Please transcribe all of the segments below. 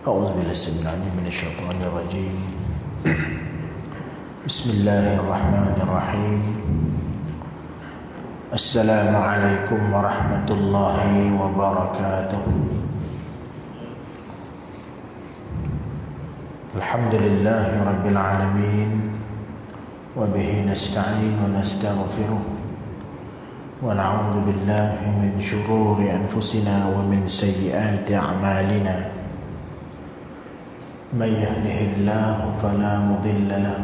أعوذ بالله السميع العليم من الشيطان الرجيم. بسم الله الرحمن الرحيم. السلام عليكم ورحمة الله وبركاته. الحمد لله رب العالمين، وبه نستعين ونستغفره، ونعوذ بالله من شرور أنفسنا ومن سيئات أعمالنا. من يهده الله فلا مضل له،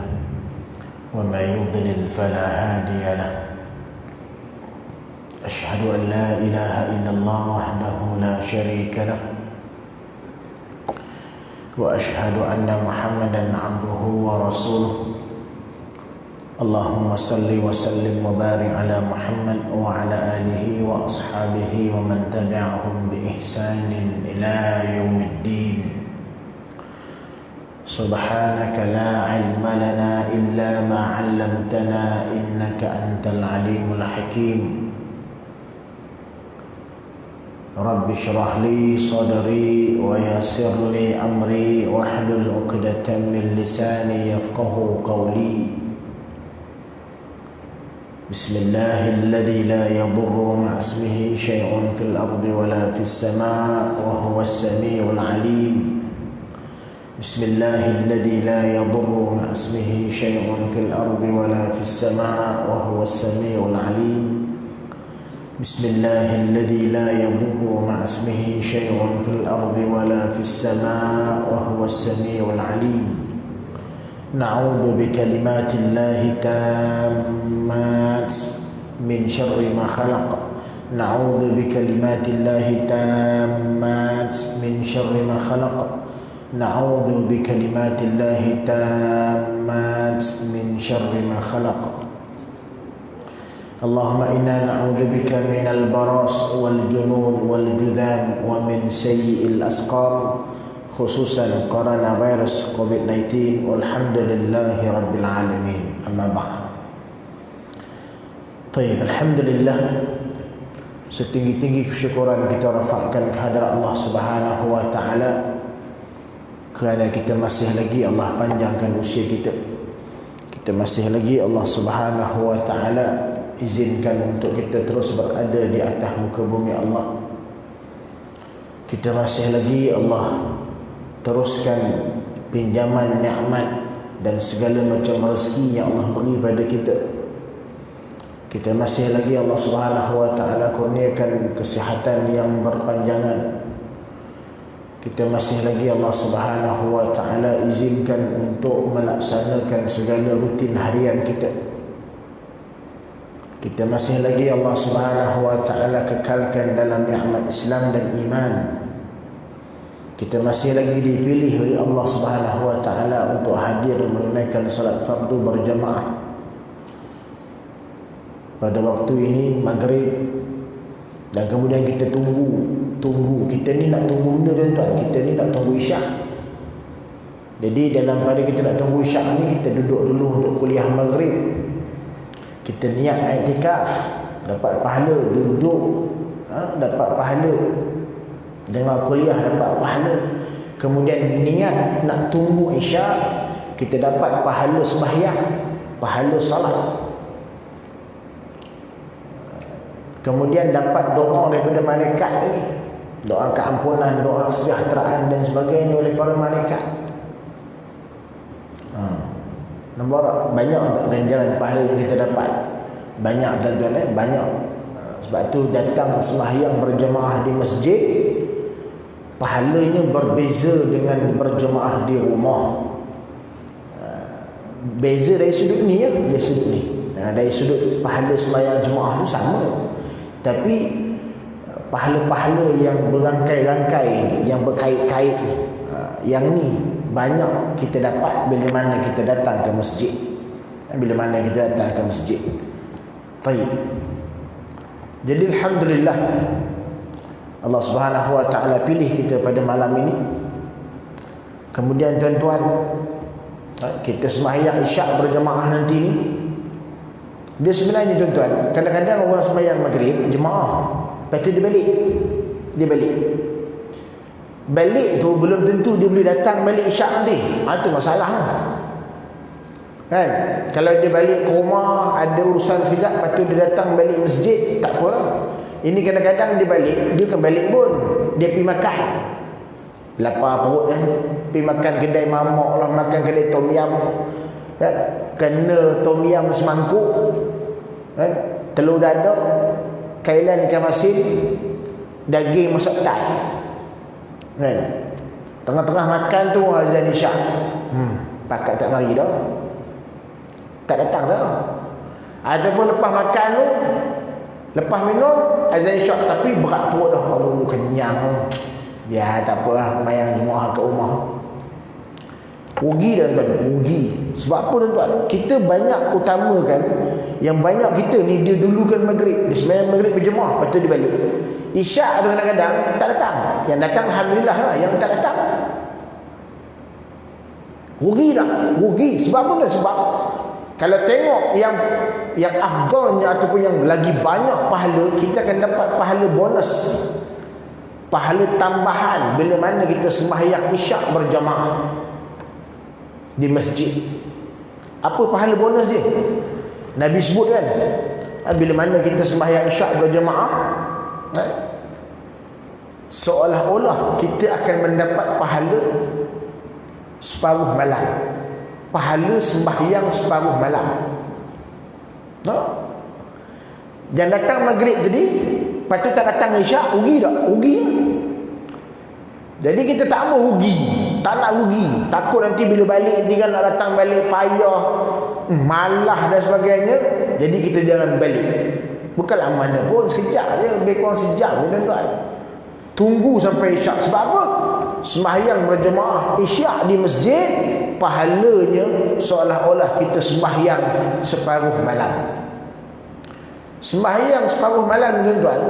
ومن يضلل فلا هادي له. أشهد أن لا إله إلا الله وحده لا شريك له، وأشهد أن محمدا عبده ورسوله. اللهم صل وسلم وبارك على محمد وعلى آله وأصحابه ومن تبعهم بإحسان إلى يوم الدين. سبحانك لا علم لنا إلا ما علمتنا إنك أنت العليم الحكيم. رب اشرح لي صدري ويسر لي أمري واحلل عقدة من لساني يفقه قولي. بسم الله الذي لا يضر مع اسمه شيء في الأرض ولا في السماء وهو السميع العليم. بسم الله الذي لا يضر مع اسمه شيء في الأرض ولا في السماء وهو السميع العليم. بسم الله الذي لا يضر مع اسمه شيء في الأرض ولا في السماء وهو السميع العليم. نعوذ بكلمات الله تامات من شر ما خلق. نعوذ بكلمات الله تامات من شر ما خلق. نعوذ بكلمات الله تامات من شر ما خلق. اللهم إنا نعوذ بك من البراس والجنون والجذام ومن سيء الأسقام، خصوصا كورونا فيروس COVID-19. والحمد لله رب العالمين. أما بعد. طيب، Alhamdulillah, setinggi-tinggi kesyukuran kita rafakkan kehadrat Allah Subhanahu wa taala kerana kita masih lagi Allah panjangkan usia kita. Kita masih lagi Allah Subhanahu wa taala izinkan untuk kita terus berada di atas muka bumi Allah. Kita masih lagi Allah teruskan pinjaman nikmat dan segala macam rezeki yang Allah beri pada kita. Kita masih lagi Allah Subhanahu wa taala kurniakan kesihatan yang berpanjangan. Kita masih lagi Allah Subhanahu wa taala izinkan untuk melaksanakan segala rutin harian kita. Kita masih lagi Allah Subhanahu wa taala kekalkan dalam nikmat Islam dan iman. Kita masih lagi dipilih oleh Allah Subhanahu wa taala untuk hadir menunaikan salat fardu berjamaah pada waktu ini maghrib. Dan kemudian kita tunggu. Kita ni nak tunggu benda tuan-tuan. Kita ni nak tunggu isyak. Jadi dalam pada kita nak tunggu isyak ni, kita duduk dulu untuk kuliah maghrib. Kita niat i'tikaf, dapat pahala. Duduk dapat pahala. Dengar kuliah dapat pahala. Kemudian niat nak tunggu isyak, kita dapat pahala sembahyang, pahala salat. Kemudian dapat doa daripada malaikat ni, doa keampunan, doa kesejahteraan dan sebagainya oleh para malaikat. Nampak banyak tak ganjaran pahala yang kita dapat? Banyak tuan-tuan, banyak. Sebab tu datang sembahyang berjemaah di masjid, pahalanya berbeza dengan berjemaah di rumah. Beza dari sudut ni ya, dari sudut ni. Dari sudut pahala sembahyang jemaah tu sama. Tapi pahala-pahala yang berangkai-rangkai ni, yang berkait-kait ni, yang ni banyak kita dapat bila mana kita datang ke masjid. Bila mana kita datang ke masjid. Baik. Jadi alhamdulillah Allah Subhanahu wa taala pilih kita pada malam ini. Kemudian tuan-tuan, kita sembahyang isyak berjemaah nanti ni. Dia sebenarnya tuan-tuan, kadang-kadang orang sembahyang maghrib jemaah, lepas tu dia balik. balik tu belum tentu dia boleh datang balik isyak nanti. Itu masalah kan. Kalau dia balik ke rumah ada urusan sekejap, lepas tu dia datang balik masjid, tak apalah. Ini kadang-kadang dia balik, dia kan balik pun dia pergi makan, lapar perut kan, pergi makan kedai mamak lah, makan kedai tom yam kan, kena tom yam semangkuk kan, telur dadak, kailan ikan masin, daging masak Thai kan. Tengah-tengah makan tu azan isyak, pakat tak mari dah, tak datang dah. Ataupun lepas makan tu, lepas minum azan isyak tapi berat perut dah, kenyang, ya tak apalah, mayang jemaah kat rumah. Rugi dah tuan, rugi. Sebab apa tuan-tuan? Kita banyak utamakan, yang banyak kita ni dia dulukan maghrib, dia sembahyang maghrib berjemaah, lepas tu dia balik. Isyak tu kadang-kadang tak datang. Yang datang alhamdulillah lah, yang tak datang rugi dah, rugi. Sebab apa? Sebab kalau tengok yang afdalnya ataupun yang lagi banyak pahala, kita akan dapat pahala bonus, pahala tambahan bila mana kita sembahyang isyak berjamaah di masjid. Apa pahala bonus dia? Nabi sebut kan, bila mana kita sembahyang isyak berjamaah kan, seolah-olah kita akan mendapat pahala separuh malam, pahala sembahyang separuh malam. Jangan datang maghrib tadi, lepas tu tak datang isyak, rugi tak? Rugi. Jadi kita tak mau rugi, tak nak rugi. Takut nanti bila balik nanti kan nak datang balik payah, malah dan sebagainya. Jadi kita jangan balik. Bukanlah mana pun, sekejap je, lebih kurang sejam je tuan-tuan. Tunggu sampai isyak. Sebab apa? Sembahyang berjemaah isyak di masjid, pahalanya seolah-olah kita sembahyang separuh malam. Sembahyang separuh malam tuan-tuan,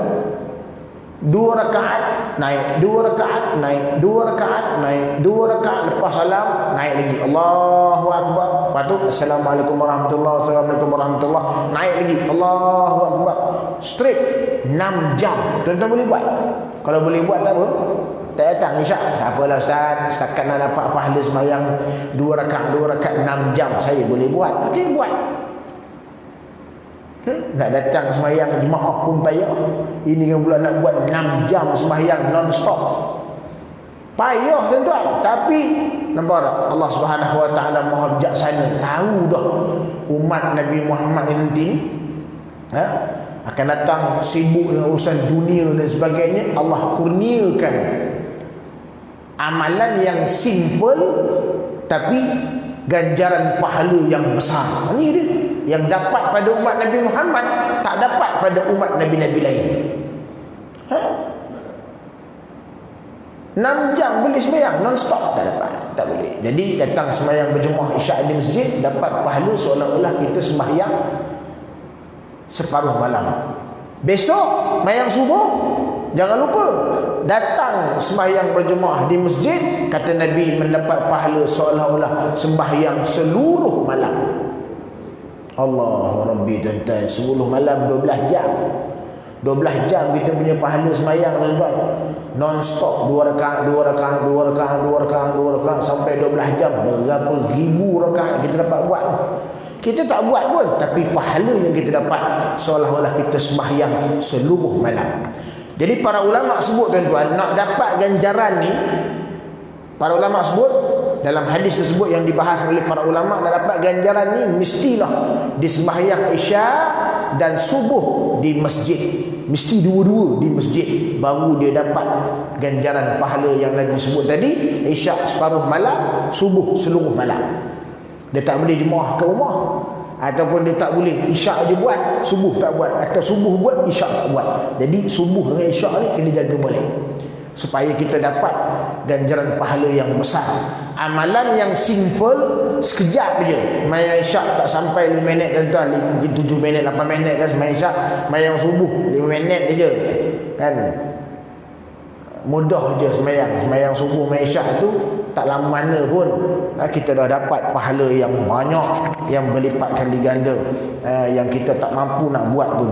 2 rakaat naik, 2 rakaat naik, 2 rakaat naik, 2 rakaat lepas salam naik lagi, Allahu Akbar, lepas tu Assalamualaikum warahmatullahi wabarakatuh, Assalamualaikum warahmatullahi, naik lagi, Allahu Akbar, straight 6 jam. Tuan-tuan boleh buat? Kalau boleh buat tak apa, tak datang isyak, tak apalah ustaz, setakat nak dapat pahala sembahyang 2 rakaat 6 jam saya boleh buat. Okey, buat. Nak datang sembahyang jemaah pun payah. Ini kan pula nak buat 6 jam sembahyang non-stop, payah tuan-tuan. Tapi nampak tak, Allah Subhanahu Wa Taala Maha bijaksana, tahu dah umat Nabi Muhammad ini nanti akan datang sibuk dengan urusan dunia dan sebagainya. Allah kurniakan amalan yang simple tapi ganjaran pahala yang besar. Ini dia yang dapat pada umat Nabi Muhammad, tak dapat pada umat Nabi-Nabi lain. 6 jam boleh sembahyang non-stop, tak dapat, tak boleh. Jadi datang sembahyang berjemaah isyak di masjid, dapat pahala seolah-olah kita sembahyang separuh malam. Besok sembahyang subuh, jangan lupa datang sembahyang berjemaah di masjid, kata Nabi mendapat pahala seolah-olah sembahyang seluruh malam. Allah Rabbi tuan-tuan, 10 malam 12 jam. 12 jam kita punya pahala sembahyang tuan-tuan, non-stop, 2 rakaat 2 rakaat 2 rakaat 2 rakaat 2 rakaat sampai 12 jam. Berapa ribu rakaat kita dapat buat. Kita tak buat pun, tapi pahala yang kita dapat seolah-olah kita sembahyang seluruh malam. Jadi para ulama sebut tuan-tuan, nak dapat ganjaran ni, para ulama sebut dalam hadis tersebut yang dibahas oleh para ulama, nak dapat ganjaran ni mestilah di sembahyang isyak dan subuh di masjid. Mesti dua-dua di masjid, baru dia dapat ganjaran pahala yang Nabi sebut tadi. Isyak separuh malam, subuh seluruh malam. Dia tak boleh jemaah ke rumah, ataupun dia tak boleh isyak je buat, subuh tak buat, atau subuh buat, isyak tak buat. Jadi subuh dengan isyak ni kena jaga balik supaya kita dapat ganjaran pahala yang besar. Amalan yang simple, sekejap je. Sembahyang isyak tak sampai 5 minit tuan-tuan, mungkin 7 minit 8 minit kan sembahyang isyak. Sembahyang subuh 5 minit je kan, mudah je sembahyang subuh sembahyang isyak tu, tak lama mana pun kita dah dapat pahala yang banyak, yang berlipat kali ganda, yang kita tak mampu nak buat pun.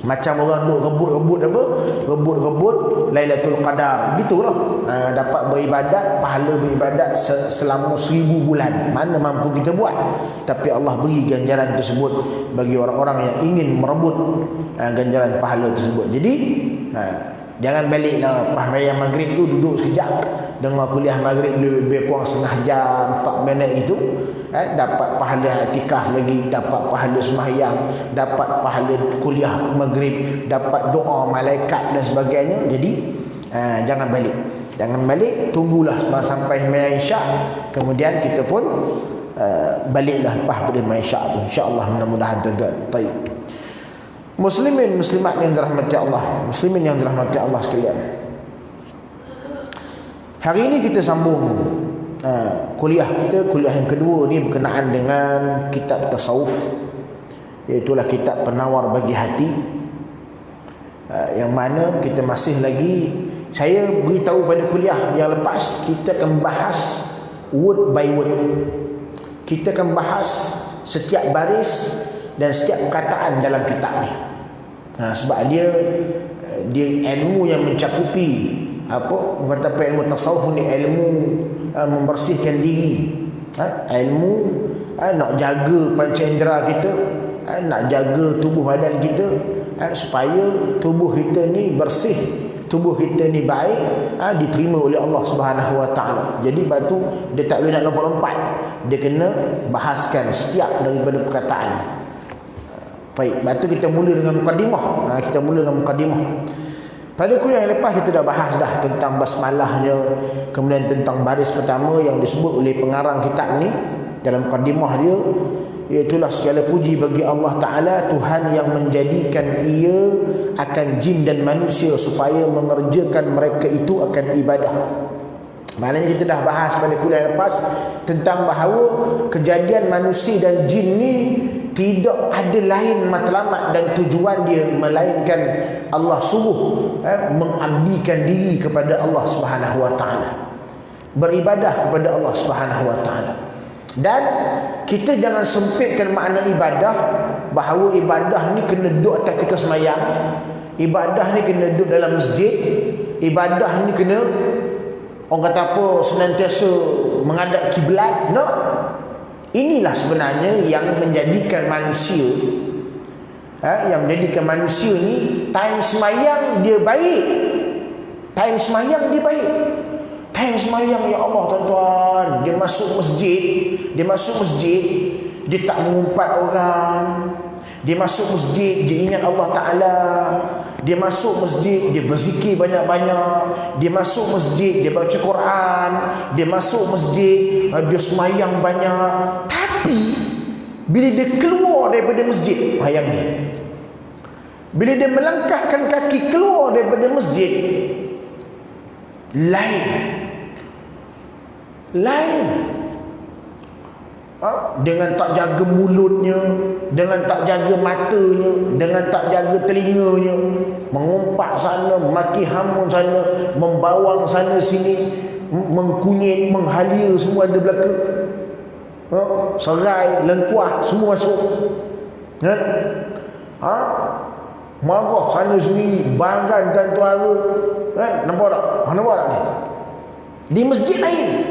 Macam orang duk rebut-rebut apa? Rebut-rebut Lailatul Qadar. Gitulah. Dapat beribadat, pahala beribadat selama 1000 bulan. Mana mampu kita buat. Tapi Allah beri ganjaran tersebut bagi orang-orang yang ingin merebut ganjaran pahala tersebut. Jadi jangan baliklah lepas bayar maghrib tu duduk sekejap dengar kuliah maghrib lebih kurang setengah jam 4 minit itu, dapat pahala i'tikaf lagi, dapat pahala sembahyang, dapat pahala kuliah maghrib, dapat doa malaikat dan sebagainya. Jadi jangan balik, tunggulah sampai sembahyang isyak, kemudian kita pun baliklah lepas pada sembahyang isyak tu, insya-Allah. Mudah-mudahan tuan-tuan. Baik. Muslimin muslimat yang dirahmati Allah, muslimin yang dirahmati Allah sekalian. Hari ini kita sambung kuliah kita, kuliah yang kedua ni berkenaan dengan kitab tasawuf, iaitu kitab Penawar Bagi Hati, yang mana kita masih lagi, saya beritahu pada kuliah yang lepas, kita akan bahas word by word. Kita akan bahas setiap baris dan setiap perkataan dalam kitab ni. Sebab dia ilmu yang mencakupi orang kata apa, ilmu tasawuf ni ilmu membersihkan diri, ilmu nak jaga panca indera kita, nak jaga tubuh badan kita, supaya tubuh kita ni bersih, tubuh kita ni baik, diterima oleh Allah Subhanahu Wa Taala. Jadi batu dia tak boleh nak lompat-lompat, dia kena bahaskan setiap daripada perkataan. Baik, batu kita mula dengan mukadimah. Pada kuliah yang lepas kita dah bahas dah tentang basmalahnya, kemudian tentang baris pertama yang disebut oleh pengarang kitab ni dalam mukadimah dia, iaitulah segala puji bagi Allah Ta'ala, Tuhan yang menjadikan ia akan jin dan manusia supaya mengerjakan mereka itu akan ibadah. Maknanya kita dah bahas pada kuliah lepas tentang bahawa kejadian manusia dan jin ni tidak ada lain matlamat dan tujuan dia melainkan Allah suruh mengabdikan diri kepada Allah Subhanahu Wa Taala, beribadah kepada Allah Subhanahu Wa Taala. Dan kita jangan sempitkan makna ibadah, bahawa ibadah ni kena duduk atas ketika semayang, ibadah ni kena duduk dalam masjid, ibadah ni kena orang kata apa, senantiasa menghadap kiblat. No. Inilah sebenarnya yang menjadikan manusia, yang menjadikan manusia ni time semayang dia baik, time semayang dia baik. Time semayang, ya Allah tuan-tuan, dia masuk masjid, dia tak mengumpat orang, dia masuk masjid, dia ingat Allah Ta'ala, dia masuk masjid, dia berzikir banyak-banyak, dia masuk masjid, dia baca Quran, dia masuk masjid, dia semayang banyak. Tapi bila dia keluar daripada masjid, bayang ni, bila dia melangkahkan kaki keluar daripada masjid, lain dengan tak jaga mulutnya, dengan tak jaga matanya, dengan tak jaga telinganya, mengumpat sana, maki hamun sana, membawang sana sini, mengkunyit, menghalia, semua ada belaka. Serai, lengkuah, semua masuk. Kan? Marah sana sini, baran dan tuara. Kan? Nampak tak? Nampak tak ni? Di masjid lain.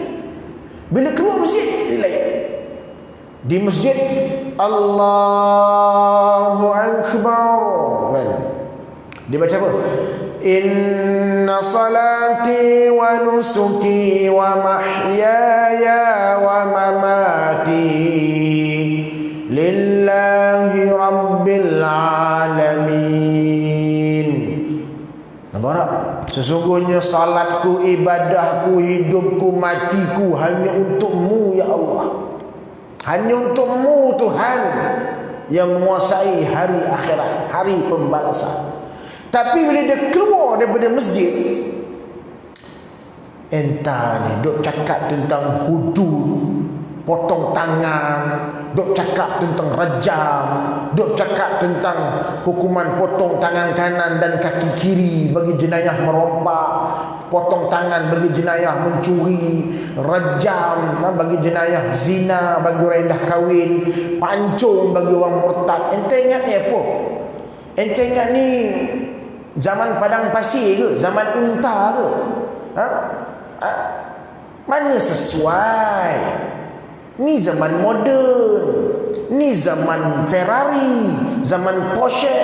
Bila keluar masjid, dia lain. Di masjid, Allahu Akbar. Kan? Dia baca apa? Inna salati wa nusuki wa mahyaya wa mamati lillahi rabbil alamin. Nampak tak? Sesungguhnya salatku, ibadahku, hidupku, matiku hanya untukmu ya Allah. Hanya untukmu Tuhan yang menguasai hari akhirat, hari pembalasan. Tapi bila dia keluar daripada masjid, entah ni duk cakap tentang hudud, potong tangan, duk cakap tentang rejam, duk cakap tentang hukuman potong tangan kanan dan kaki kiri bagi jenayah merompak, potong tangan bagi jenayah mencuri, rejam bagi jenayah zina, bagi orang yang dah kahwin, pancung bagi orang murtad. Ente ingat ni apa? Ente ingat ni zaman padang pasir ke? Zaman unta ke? Mana sesuai? Ni zaman moden. Ni zaman Ferrari, zaman Porsche,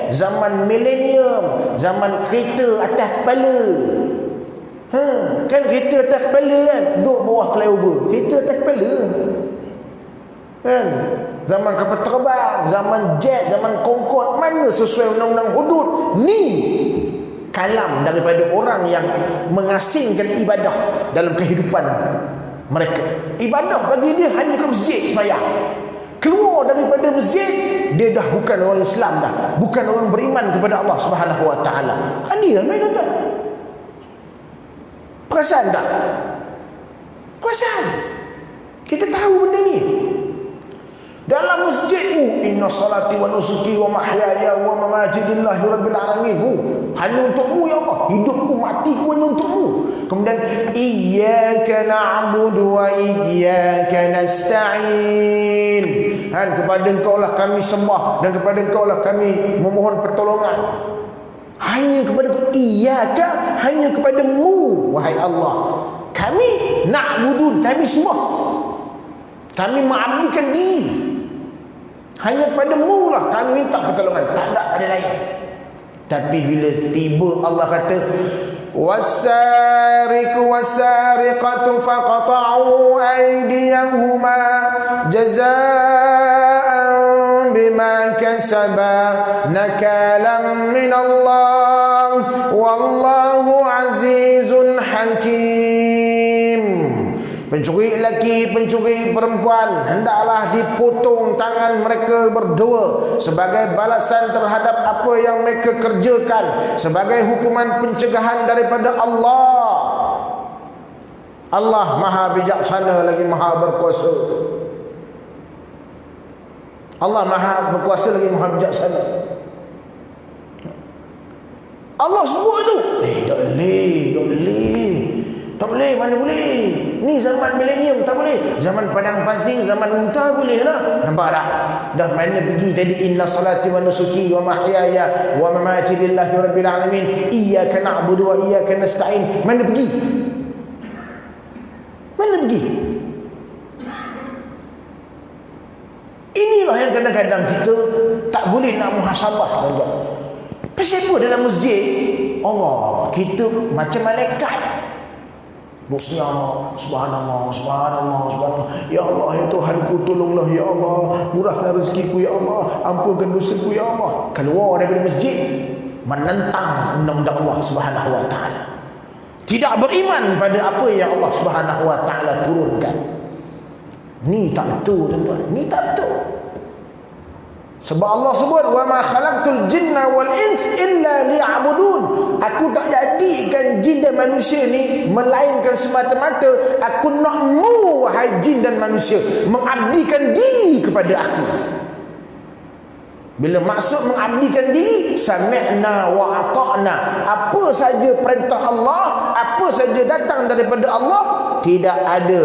zaman millennium, zaman kereta atas kepala. Kan kereta atas kepala kan, duduk bawah flyover, kereta atas kepala kan. Zaman kapal terbang, zaman jet, zaman Concorde, mana sesuai undang-undang hudud. Ni kalam daripada orang yang mengasingkan ibadah dalam kehidupan mereka. Ibadah bagi dia hanya ke masjid sembahyang. Keluar daripada masjid, dia dah bukan orang Islam dah, bukan orang beriman kepada Allah Subhanahu Wa Taala. Inilah mereka tuan. Perasan tak? Perasan? Kita tahu benda ni. Dalam masjid, inna salati wa nusuki wa mahyaya wa mamati lillahi rabbil alamin. Hanya untukmu ya Allah, hidupku matiku hanya untukmu. Kemudian iyyaka na'budu wa iyyaka nasta'in. Kepada Engkau lah kami sembah dan kepada Engkau lah kami memohon pertolongan. Hanya kepada Engkau, iyyaka, hanya kepadamu wahai Allah. Kami na'budun, kami sembah. Kami mengabdikan diri. Hanya kepadamu lah kami minta pertolongan, tak ada pada lain. Tapi bila tiba Allah kata was-sariqu was-sariqatu faqta'u aydiyahuma jazaa'an bima kasaba nakalam min Allah wallahu azizun hakim. Pencuri lelaki, pencuri perempuan, hendaklah dipotong tangan mereka berdua sebagai balasan terhadap apa yang mereka kerjakan, sebagai hukuman pencegahan daripada Allah. Allah Maha Bijaksana lagi Maha Berkuasa. Allah Maha Berkuasa lagi Maha Bijaksana. Allah sebut tu. Tak boleh, mana boleh. Ni zaman milenium tak boleh. Zaman padang pasir, zaman unta boleh lah. Nampak tak? Dah mana pergi tadi inna salati wa nusuki wa mahyaya wa mamati lillahi rabbil alamin. Iyyaka na'budu wa iyyaka nasta'in. Mana pergi? Mana pergi? Inilah yang kadang-kadang kita tak boleh nak muhasabah. Pasal apa dalam masjid Allah kita macam malaikat. Bosnya subhanallah, subhanallah, subhanallah. Ya Allah, ya Tuhanku, tolonglah ya Allah, murahkan rezekiku ya Allah, ampunkan dosaku ya Allah. Keluar daripada masjid menentang undang-undang Allah Subhanahu Wa Taala. Tidak beriman pada apa yang Allah Subhanahu Wa Taala turunkan. Ni tak betul tuan-tuan, ni tak betul. Sebab Allah sebut wa ma khalaqtul jinna wal ins illa liya'budun. Aku tak jadikan jin dan manusia ni melainkan semata-mata aku nakmu wahai jin dan manusia mengabdikan diri kepada aku. Bila maksud mengabdikan diri, sami'na wa ata'na. Apa saja perintah Allah, apa saja datang daripada Allah, tidak ada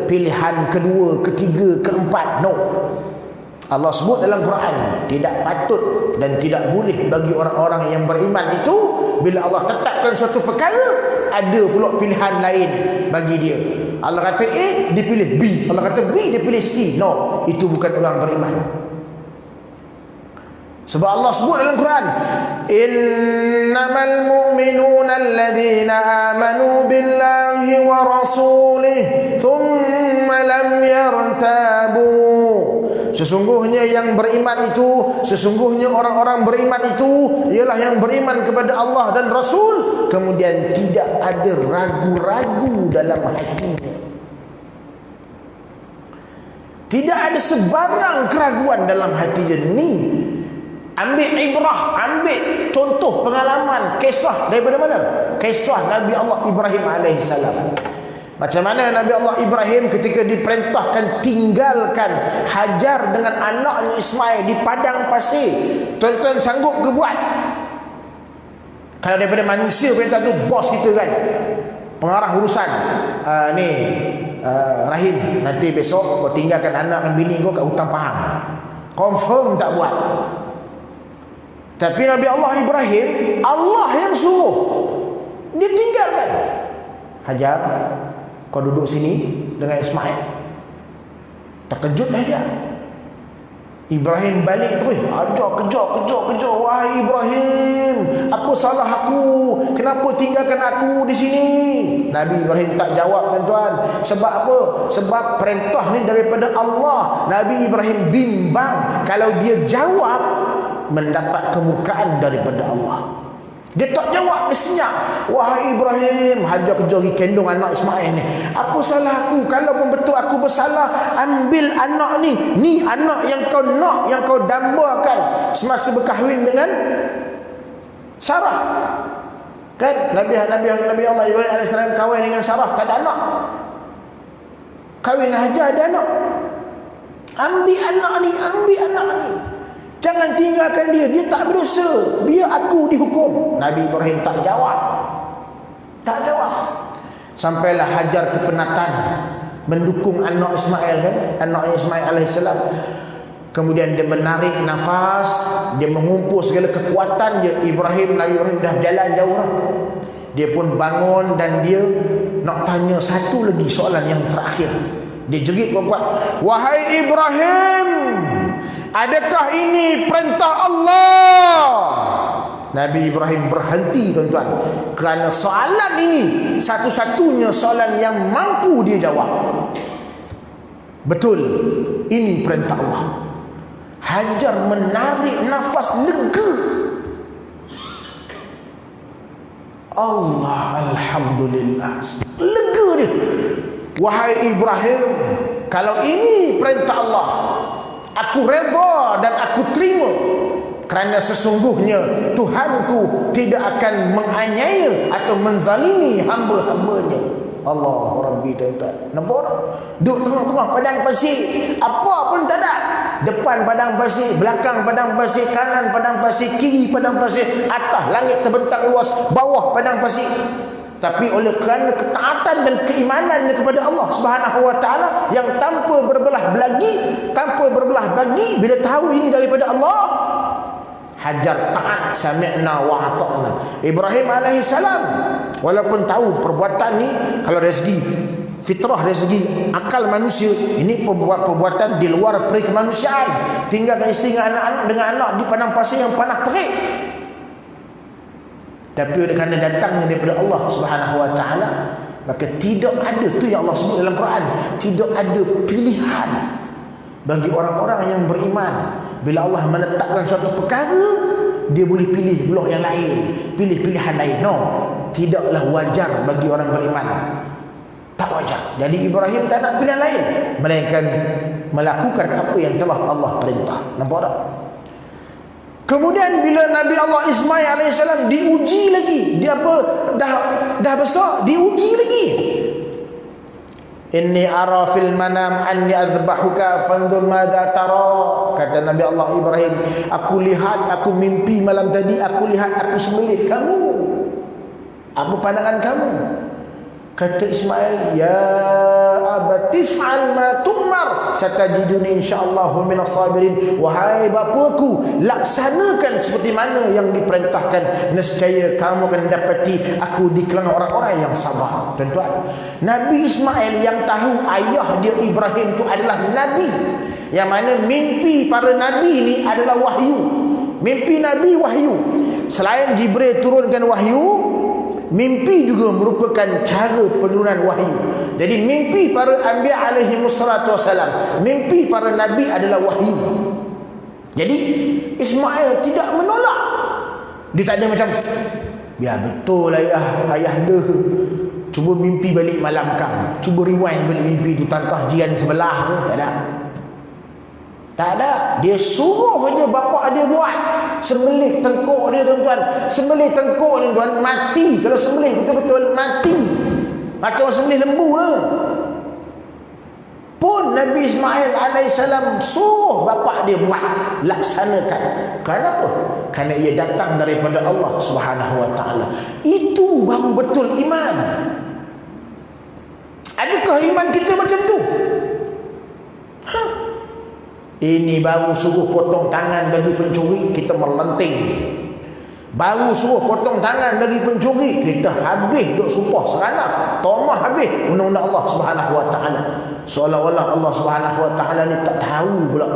pilihan kedua, ketiga, keempat. No. Allah sebut dalam Quran, tidak patut dan tidak boleh bagi orang-orang yang beriman itu bila Allah tetapkan suatu perkara, ada pula pilihan lain bagi dia. Allah kata A, dia pilih B. Allah kata B, dia pilih C. No, itu bukan orang beriman. Sebab Allah sebut dalam Quran, innamal mu'minuna alladhina amanu billahi wa rasulih thumma lam yartabu. Sesungguhnya yang beriman itu, sesungguhnya orang-orang beriman itu ialah yang beriman kepada Allah dan Rasul, kemudian tidak ada ragu-ragu dalam hatinya. Tidak ada sebarang keraguan dalam hati dia. Ni ambil ibrah, ambil contoh pengalaman, kisah daripada mana? Kisah Nabi Allah Ibrahim alaihissalam. Macam mana Nabi Allah Ibrahim ketika diperintahkan tinggalkan Hajar dengan anaknya Ismail di padang pasir. Tuan-tuan sanggup ke buat? Kalau daripada manusia perintah tu, bos kita kan, pengarah urusan, Rahim, nanti besok kau tinggalkan anak dan bini kau kat hutan Pahang. Confirm tak buat? Tapi Nabi Allah Ibrahim, Allah yang suruh, dia tinggalkan. Hajar, kau duduk sini dengan Ismail. Terkejut Hajar. Ibrahim balik terus, kejar. Wahai Ibrahim, apa salah aku? Kenapa tinggalkan aku di sini? Nabi Ibrahim tak jawab, tuan-tuan. Sebab apa? Sebab perintah ni daripada Allah. Nabi Ibrahim bimbang kalau dia jawab mendapat kemurkaan daripada Allah. Dia tak jawab, dia senyap. Wahai Ibrahim, Hajar kejar pergi kendung anak Ismail ni. Apa salah aku? Kalau pun betul aku bersalah, ambil anak ni. Ni anak yang kau nak, yang kau dambakan semasa berkahwin dengan Sarah. Kan Nabi Allah Ibrahim AS kahwin dengan Sarah, tak ada anak. Kahwin dengan Hajar, ada anak. Ambil anak ni. Jangan tinggalkan dia. Dia tak berdosa. Biar aku dihukum. Nabi Ibrahim tak jawab. Sampailah Hajar kepenatan mendukung anak Ismail, kan? Anak Ismail AS. Kemudian dia menarik nafas, dia mengumpul segala kekuatan dia. Nabi Ibrahim dah berjalan jauh dah. Dia pun bangun dan dia nak tanya satu lagi soalan yang terakhir. Dia jerit kuat-kuat, wahai Ibrahim, adakah ini perintah Allah? Nabi Ibrahim berhenti, tuan-tuan, kerana soalan ini satu-satunya soalan yang mampu dia jawab. Betul, ini perintah Allah. Hajar menarik nafas lega. Allah, alhamdulillah, lega dia. Wahai Ibrahim, kalau ini perintah Allah, aku redha dan aku terima, kerana sesungguhnya Tuhanku tidak akan menganiaya atau menzalimi hamba-hambanya. Allah Rabbi, tuan-tuan. Nampak tak? Duduk tengah-tengah padang pasir, apa pun tak ada. Depan padang pasir, belakang padang pasir, kanan padang pasir, kiri padang pasir, atas langit terbentang luas, bawah padang pasir. Tapi oleh kerana ketaatan dan keimanannya kepada Allah Subhanahu wa taala yang tanpa berbelah bagi, bila tahu ini daripada Allah, Hajar taat, sami'na wa ata'na. Ibrahim alaihissalam walaupun tahu perbuatan ni, kalau dari segi fitrah, dari segi akal manusia, ini perbuatan di luar peri kemanusiaan, tinggalkan isteri dengan anak di padang pasir yang panas terik. Tapi oleh kerana datangnya daripada Allah Subhanahu wa taala, maka tidak ada, tu yang Allah sebut dalam Quran, tidak ada pilihan bagi orang-orang yang beriman. Bila Allah menetapkan suatu perkara, dia boleh pilih blok yang lain, pilih pilihan lain. No, tidaklah wajar bagi orang beriman. Tak wajar. Jadi Ibrahim tak nak pilihan lain melainkan melakukan apa yang telah Allah perintah. Nampak tak? Kemudian bila Nabi Allah Ismail AS diuji lagi, dia apa, dah besar, diuji lagi. Inni ara fil manam anni azbahuka fanzur madza tara. Kata Nabi Allah Ibrahim, aku lihat, aku mimpi malam tadi, aku lihat aku sembelih kamu. Apa pandangan kamu? Kata Ismail, ya abati fa'al ma tu'mar satajiduni insyaallah minas sabirin. Wahai bapaku, laksanakan seperti mana yang diperintahkan, nescaya kamu akan dapati aku di kalangan orang-orang yang sabar. Tuan-tuan, Nabi Ismail yang tahu ayah dia Ibrahim itu adalah nabi, yang mana mimpi para nabi ini adalah wahyu. Mimpi nabi wahyu. Selain Jibril turunkan wahyu, mimpi juga merupakan cara penurunan wahyu. Jadi mimpi para anbiya alaihi wassalatu wassalam, mimpi para nabi adalah wahyu. Jadi Ismail tidak menolak. Dia tak ada macam, biar betul ayah dia, cuba mimpi balik malam kan, cuba rewind balik mimpi tu, tangkah jiran sebelah tu. Tak ada. Tak ada. Dia suruh je bapak dia buat. Sembelih tengkuk dia, tuan-tuan. Sembelih tengkuk ni, tuan, mati. Kalau sembelih betul-betul mati. Macam sembelih lembu lah. Pun Nabi Ismail alaihissalam suruh bapak dia buat, laksanakan. Kenapa? Kerana ia datang daripada Allah Subhanahu wa taala. Itu baru betul iman. Adakah iman kita macam tu? Ini baru suruh potong tangan bagi pencuri, kita melenting. Baru suruh potong tangan bagi pencuri, kita habis duk sumpah serana, tomah habis undang-undang Allah Subhanahu wa taala. Seolah-olah Allah Subhanahu wa taala ni tak tahu pula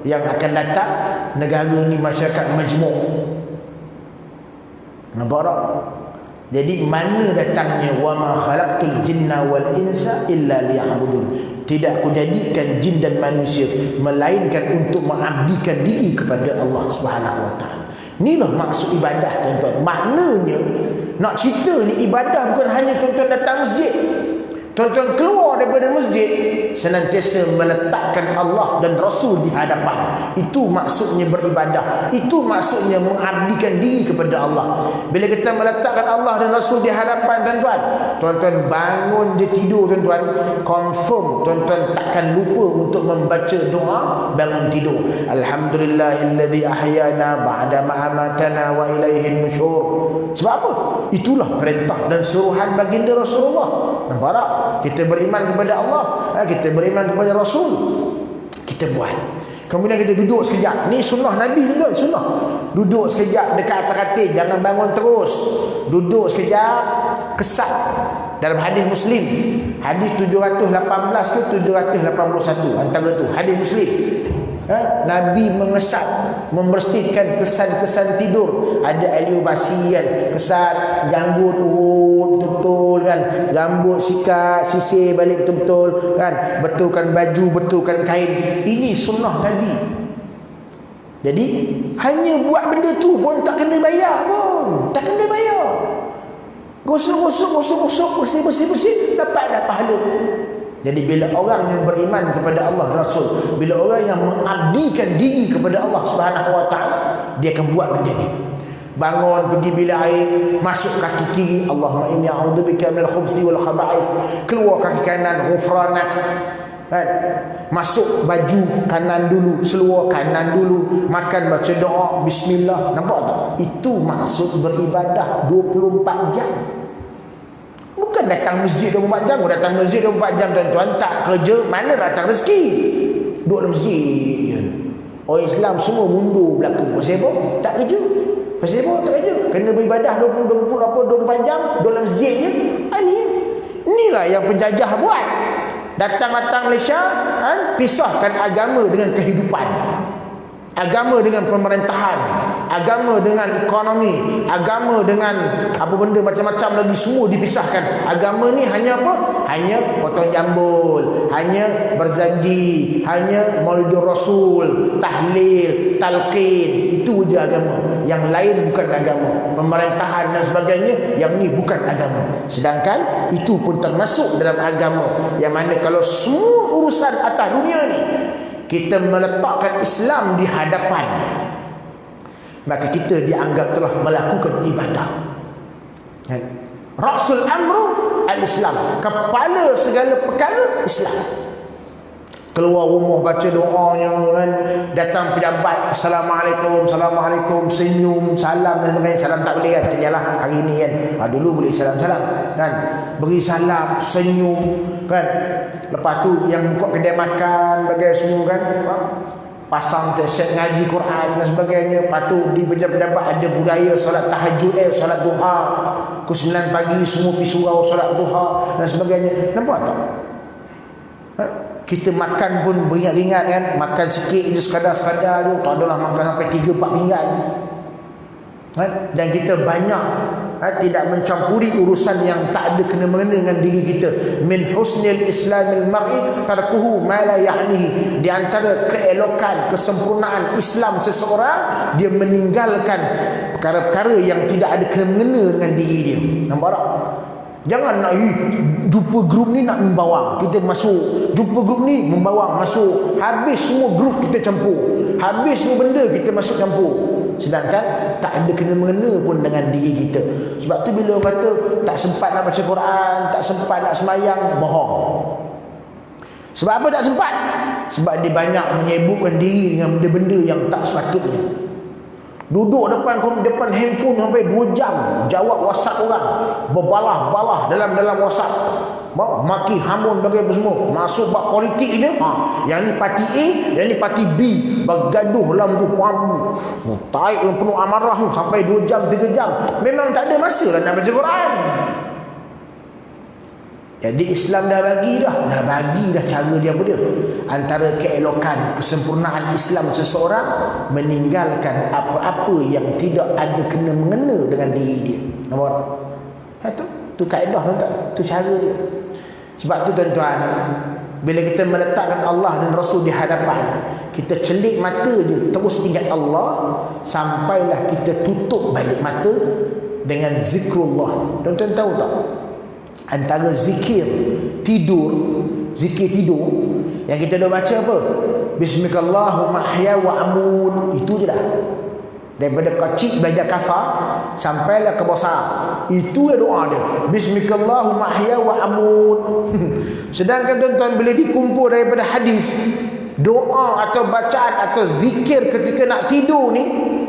yang akan datang negara ni masyarakat majmuk. Nampak tak? Jadi mana datangnya wa ma khalaqtul jinna wal insa illa liya'budun. Tidak aku jadikan jin dan manusia melainkan untuk mengabdikan diri kepada Allah Subhanahu wa taala. Inilah maksud ibadah, tuan-tuan. Maknanya nak cerita ni ibadah bukan hanya tuan-tuan datang masjid. Tuan-tuan keluar daripada masjid senantiasa meletakkan Allah dan Rasul di hadapan. Itu maksudnya beribadah. Itu maksudnya mengabdikan diri kepada Allah. Bila kita meletakkan Allah dan Rasul di hadapan, tuan-tuan, tuan-tuan bangun dia tidur, tuan-tuan, confirm tuan-tuan takkan lupa untuk membaca doa bangun tidur. Alhamdulillahilladzi ahyana ba'da ma amatana wa ilaihin nusyur. Sebab apa? Itulah perintah dan suruhan baginda Rasulullah. Nampak tak? Kita beriman kepada Allah, kita beriman kepada Rasul, kita buat. Kemudian kita duduk sekejap. Ni sunnah Nabi, tuan-tuan, sunnah. Duduk sekejap dekat atas katil, jangan bangun terus. Duduk sekejap, kesat. Dalam hadis Muslim, hadis 718 ke 781, antara tu hadis Muslim. Nabi mengesat, membersihkan kesan-kesan tidur. Ada aliobasi kan, kesat, janggut urut betul-betul kan, rambut sikat, sisir balik betul-betul kan, betulkan baju, betulkan kain. Ini sunnah Nabi. Jadi hanya buat benda tu pun tak kena bayar pun, tak kena bayar. Gosok-gosok, bersih-bersih, dapat pahala. Jadi bila orang yang beriman kepada Allah dan Rasul, bila orang yang mengabdikan diri kepada Allah Subhanahu wa taala, dia akan buat benda ni. Bangun pergi bilik air, masuk kaki kiri, Allahumma inni a'udzubika minal khubuthi wal khaba'is. Keluar kaki kanan, ghufranak. Kan? Masuk baju kanan dulu, seluar kanan dulu, makan baca doa bismillah. Nampak tak? Itu maksud beribadah 24 jam. Bukan datang masjid 24 jam. Datang masjid 24 jam, tuan-tuan, tak kerja, mana nak datang rezeki? Duduk dalam masjid je. Orang Islam semua mundur belaka. Pasal apa? Tak kerja. Pasal apa? Tak kerja. Kena beribadah 24 jam, duduk dalam masjid je. Inilah yang penjajah buat. Datang-datang Malaysia, pisahkan agama dengan kehidupan, agama dengan pemerintahan, agama dengan ekonomi, agama dengan apa benda macam-macam lagi, semua dipisahkan. Agama ni hanya apa? Hanya potong jambul, hanya berzanji, hanya maulidur Rasul, tahlil, talqin. Itu je agama. Yang lain bukan agama. Pemerintahan dan sebagainya, yang ni bukan agama. Sedangkan itu pun termasuk dalam agama. Yang mana kalau semua urusan atas dunia ni kita meletakkan Islam di hadapan, maka kita dianggap telah melakukan ibadah. Rasul amru al-Islam, kepala segala perkara Islam. Keluar rumah baca doanya kan, datang pejabat assalamualaikum, assalamualaikum, senyum, salam dan sebagainya. Salam tak boleh kan, kenyalah hari ni kan. Dulu boleh salam-salam kan, beri salam, senyum kan. Lepas tu yang buka kedai makan bagai semua kan, pasang kaset ngaji Quran dan sebagainya. Lepas tu di pejabat-pejabat ada budaya solat tahajud, solat duha. Pukul 9 pagi semua pergi surau solat duha dan sebagainya. Nampak tak? Kita makan pun beringat-ringat kan, makan sikit je, sekadar-sekadar tu, tak adalah makan sampai 3-4 pinggan. Dan kita banyak tidak mencampuri urusan yang tak ada kena-mengena dengan diri kita. Min husnil islamil mar'i tarkuhu ma la ya'nihi. Di antara keelokan, kesempurnaan Islam seseorang, dia meninggalkan perkara-perkara yang tidak ada kena-mengena dengan diri dia. Nampak tak? Jangan nak jumpa grup ni nak membawang, kita masuk. Jumpa grup ni membawang, masuk. Habis semua grup kita campur. Habis semua benda kita masuk campur. Sedangkan tak ada kena-mengena pun dengan diri kita. Sebab tu bila orang kata tak sempat nak baca Quran, tak sempat nak semayang, bohong. Sebab apa tak sempat? Sebab dia banyak menyibukkan diri dengan benda-benda yang tak sepatutnya. Duduk depan handphone sampai 2 jam, jawab WhatsApp orang, berbalah-balah dalam WhatsApp. maki hamun bagi apa semua, masuk bab politik dia. Yang ni parti A, yang ni parti B, bergaduh dalam tu puamu. Taib yang penuh amarah tu sampai 2 jam 3 jam. Memang tak ada masa lah nak baca Quran. Jadi Islam dah bagi dah cara dia apa dia. Antara keelokan, kesempurnaan Islam seseorang, meninggalkan apa-apa yang tidak ada kena mengena dengan diri dia. Nampak tak? Tu kaedah tuan-tuan, tu cara dia. Sebab tu tuan-tuan, bila kita meletakkan Allah dan Rasul di hadapan, kita celik mata je, terus ingat Allah, sampailah kita tutup balik mata dengan zikrullah. Tuan-tuan tahu tak? Antara zikir tidur yang kita dah baca apa? Bismillahirrahmanirrahim mahya wa amut. Itu je dah. Daripada kecil belajar kafar sampailah ke besar, itu ya doa dia. Bismillahirrahmanirrahim mahya wa amut. Sedangkan tuan-tuan bila dikumpul daripada hadis, doa atau bacaan atau zikir ketika nak tidur ni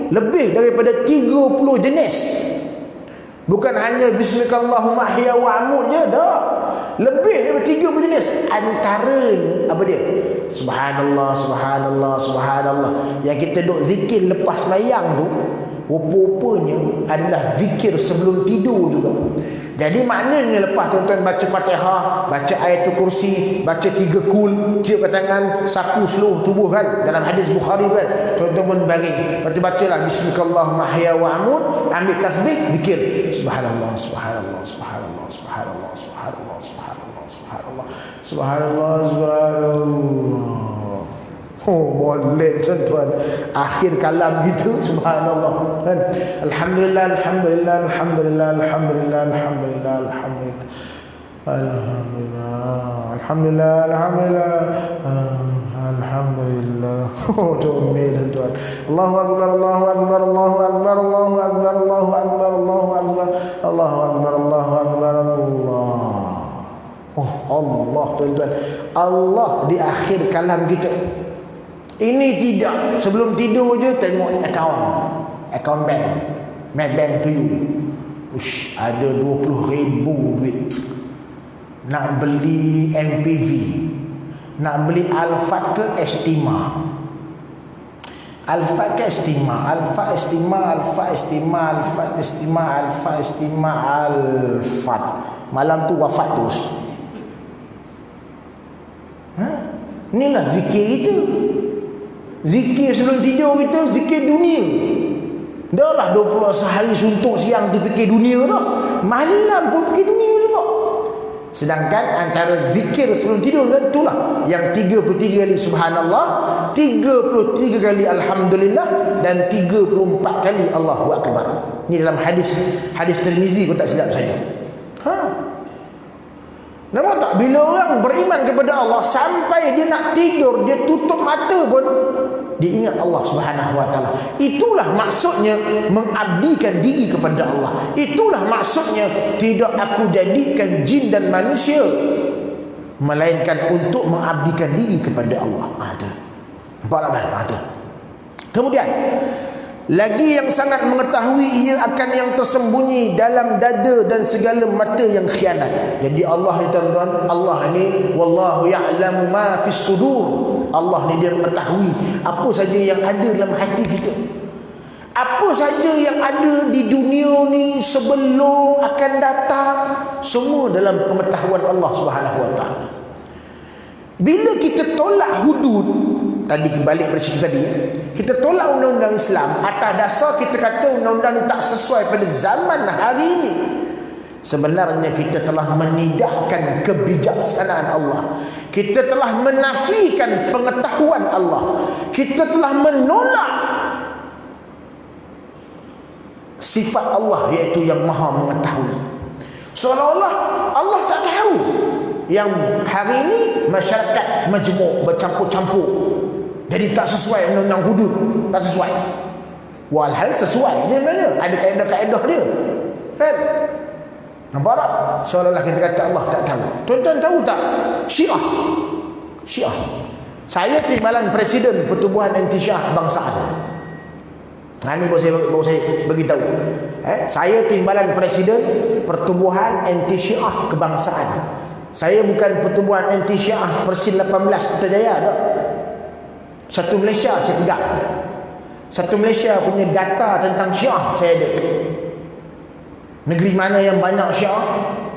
lebih daripada 30 jenis. Bukan hanya bismillahirrahmanirrahim mahya wa amut je, dah. Lebih daripada 30 jenis. Antaranya apa dia? Subhanallah, subhanallah, subhanallah. Yang kita duk zikir lepas mayang tu, rupa-rupanya adalah zikir sebelum tidur juga. Jadi maknanya lepas tuan-tuan baca Fatihah, baca ayatul kursi, baca 3 kul, cium ke tangan, sapu seluruh tubuh kan, dalam hadis Bukhari kan, tuan-tuan pun baring. Lepas tu bacalah bismillahirrahmanirrahim mahya wa amut, ambil tasbih, zikir subhanallah, subhanallah, subhanallah, subhanallah, subhanallah, subhanallah, subhanallah, subhanallah, subhanallah. Boleh tuan-tuan. Akhir kalam gitu subhanallah kan. Alhamdulillah, alhamdulillah, alhamdulillah, alhamdulillah, alhamdulillah, alhamdulillah, alhamdulillah, alhamdulillah, alhamdulillah, alhamdulillah. Tuan-tuan. Allahu akbar, Allahu akbar, Allahu akbar, Allahu akbar, Allahu akbar, Allahu akbar, Allahu akbar, Allahu akbar, Allah. Allah tuan-tuan. Allah di akhir kalam kita. Ini tidak, sebelum tidur je tengok akaun bank, Maybank to you. Ush, ada 20,000 duit. Nak beli MPV, nak beli Alphard ke Estima. Alphard ke Estima, Alphard Estima, Alphard Estima, Alphard Estima, Alphard Estima, Alphard. Malam tu wafat terus. Inilah zikir itu. Zikir sebelum tidur kita, zikir dunia. Dah lah 20 sehari suntuk siang tu fikir dunia dah. Malam pun fikir dunia juga. Sedangkan antara zikir sebelum tidur kan itulah yang 33 kali subhanallah, 33 kali alhamdulillah, dan 34 kali Allahu akbar. Ini dalam hadis Tirmizi kalau tak silap saya. Nampak tak? Bila orang beriman kepada Allah, sampai dia nak tidur, dia tutup mata pun dia ingat Allah Subhanahu wa taala. Itulah maksudnya mengabdikan diri kepada Allah. Itulah maksudnya tidak aku jadikan jin dan manusia melainkan untuk mengabdikan diri kepada Allah. Nampak tak? Kemudian lagi yang sangat mengetahui ia akan yang tersembunyi dalam dada dan segala mata yang khianat. Jadi Allah ni tuan-tuan, Allah ni wallahu ya'lamu ma fis sudur. Allah ni dia mengetahui apa saja yang ada dalam hati kita. Apa saja yang ada di dunia ni sebelum akan datang, semua dalam pengetahuan Allah Subhanahu wa taala. Bila kita tolak hudud, tadi kembali pada cerita tadi, kita tolak undang-undang Islam atas dasar kita kata undang-undang ini tak sesuai pada zaman hari ini. Sebenarnya kita telah menidakkan kebijaksanaan Allah. Kita telah menafikan pengetahuan Allah. Kita telah menolak sifat Allah, iaitu yang maha mengetahui. Seolah-olah Allah tak tahu. Yang hari ini masyarakat majmuk, bercampur-campur. Jadi tak sesuai undang-undang hudud, tak sesuai. Walhal sesuai dia sebenarnya, ada kaedah-kaedah dia. Kan? Nampak tak? Seolah-olah kita kata Allah tak tahu. Tuan-tuan tahu tak? Syiah. Saya timbalan Presiden Pertubuhan Anti Syiah Kebangsaan. Ini baru saya beritahu. Saya timbalan Presiden Pertubuhan Anti Syiah Kebangsaan. Saya bukan pertubuhan anti Syiah Persin 18 Putrajaya tak. Satu Malaysia saya pegang. Satu Malaysia punya data tentang Syiah saya ada. Negeri mana yang banyak Syiah,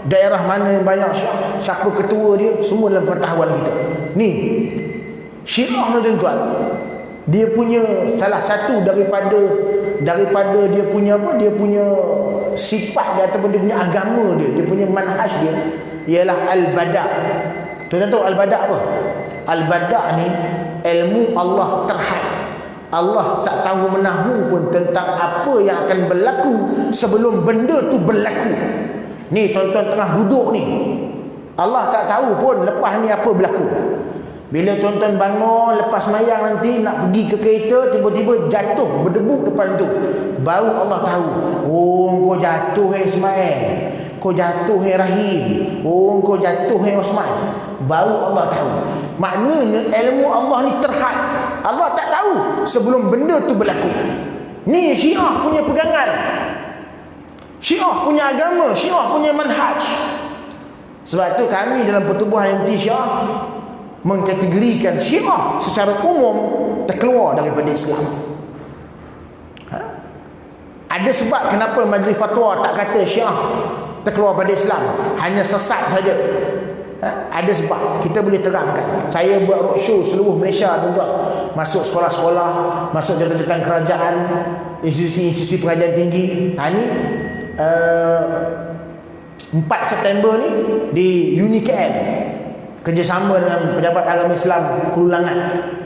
daerah mana yang banyak Syiah, siapa ketua dia, semua dalam pengetahuan kita. Ni Syiah ni tuan-tuan, dia punya salah satu daripada dia punya apa, dia punya sifat dia ataupun dia punya agama dia punya manhaj dia ialah al-bada'. Tuan-tuan tahu al-bada' apa? Al-bada' ni ilmu Allah terhad. Allah tak tahu menahu pun tentang apa yang akan berlaku sebelum benda tu berlaku. Ni tuan-tuan tengah duduk ni, Allah tak tahu pun lepas ni apa berlaku. Bila tuan-tuan bangun lepas mayang nanti nak pergi ke kereta, tiba-tiba jatuh berdebu depan tu, baru Allah tahu. Oh, kau jatuh Ismail, kau jatuh Rahim, oh kau jatuh Osman. Baru Allah tahu. Maknanya ilmu Allah ni terhad. Allah tak tahu sebelum benda tu berlaku. Ni Syiah punya pegangan, Syiah punya agama, Syiah punya manhaj. Sebab tu kami dalam pertubuhan anti Syiah mengkategorikan Syiah secara umum terkeluar daripada Islam. Ada sebab kenapa Majlis Fatwa tak kata Syiah terkeluar daripada Islam, hanya sesat saja. Ada sebab, kita boleh terangkan. Saya buat roadshow seluruh Malaysia tuan-tuan, masuk sekolah-sekolah, masuk jabatan kerajaan, institusi pengajian tinggi. Ni 4 September ni di UniKL, kerjasama dengan Pejabat Agama Islam Kelulangan,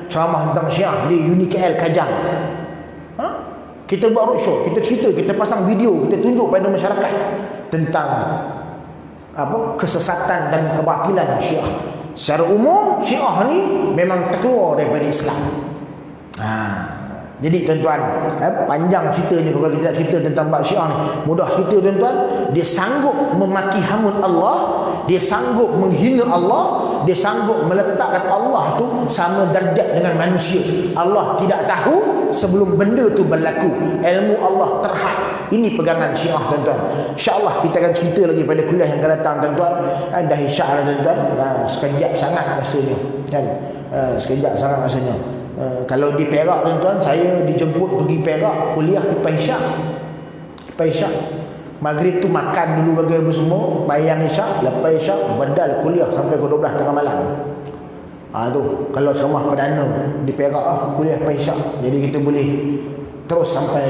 ceramah tentang Syiah di UniKL Kajang. Kita buat roadshow, kita cerita, kita pasang video, kita tunjuk pada masyarakat tentang apa kesesatan dan kebatilan Syiah. Secara umum Syiah ni memang terkeluar daripada Islam. Jadi tuan-tuan, panjang ceritanya kalau kita nak cerita tentang bab Syiah ni. Mudah cerita tuan-tuan, dia sanggup memaki hamun Allah, dia sanggup menghina Allah, dia sanggup meletakkan Allah tu sama darjat dengan manusia. Allah tidak tahu sebelum benda tu berlaku. Ilmu Allah terhad. Ini pegangan Syiah tuan-tuan. InsyaAllah kita akan cerita lagi pada kuliah yang akan datang tuan-tuan. Dah isyak lah tuan-tuan. Sekejap sangat rasanya kan? Sekejap sangat rasanya. Kalau di Perak tuan-tuan, saya dijemput pergi Perak kuliah lepas isyak. Lepas isyak maghrib tu makan dulu bagi apa semua, bayang isyak, lepas isyak bedal kuliah sampai ke 12 tengah malam. Tu kalau ceramah perdana di Perak kuliah lepas isyak. Jadi kita boleh terus sampai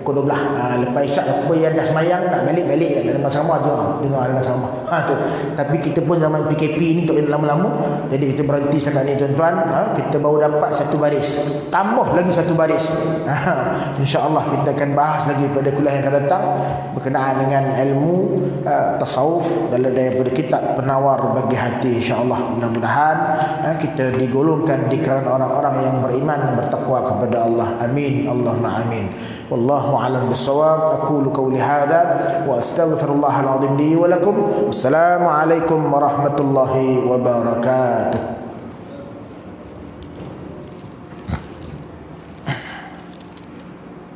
pukul 12. Lepas isyak apa yang dah semayang nak balik-balik dah dengan ceramah, dengar dengan ceramah. Tu. Tapi kita pun zaman PKP ni tak boleh lama-lama. Jadi kita berhenti sekarang ni tuan-tuan. Kita baru dapat satu baris, tambah lagi satu baris. InsyaAllah kita akan bahas lagi pada kuliah yang akan datang berkenaan dengan ilmu tasawuf daripada kitab Penawar Bagi Hati. InsyaAllah mudah-mudahan kita digolongkan di kalangan orang-orang yang beriman dan bertakwa kepada Allah. Amin Allahumma amin. Wallahu a'lam bissawab. Aqulu qawli hadha wa astaghfirullahal azim li wa lakum. Wassalamu alaikum warahmatullahi wabarakatuh.